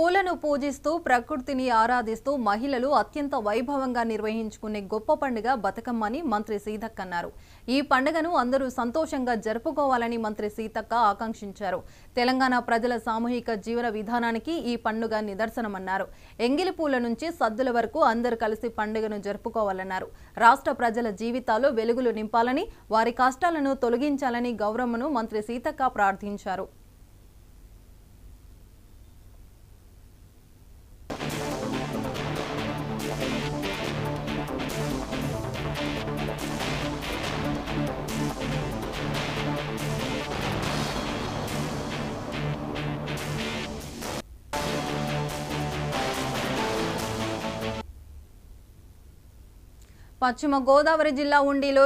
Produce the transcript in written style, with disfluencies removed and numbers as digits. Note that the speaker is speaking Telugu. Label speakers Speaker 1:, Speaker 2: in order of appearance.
Speaker 1: పూలను పూజిస్తూ ప్రకృతిని ఆరాధిస్తూ మహిళలు అత్యంత వైభవంగా నిర్వహించుకునే గొప్ప పండుగ బతుకమ్మ అని మంత్రి సీతక్క అన్నారు. ఈ పండుగను అందరూ సంతోషంగా జరుపుకోవాలని మంత్రి సీతక్క ఆకాంక్షించారు. తెలంగాణ ప్రజల సామూహిక జీవన విధానానికి ఈ పండుగ నిదర్శనమన్నారు. ఎంగిలి పూల నుంచి సద్దుల వరకు అందరూ కలిసి పండుగను జరుపుకోవాలన్నారు. రాష్ట్ర ప్రజల జీవితాల్లో వెలుగులు నింపాలని, వారి కష్టాలను తొలగించాలని గౌరమ్మను మంత్రి సీతక్క ప్రార్థించారు. పశ్చిమ గోదావరి జిల్లా ఉండిలో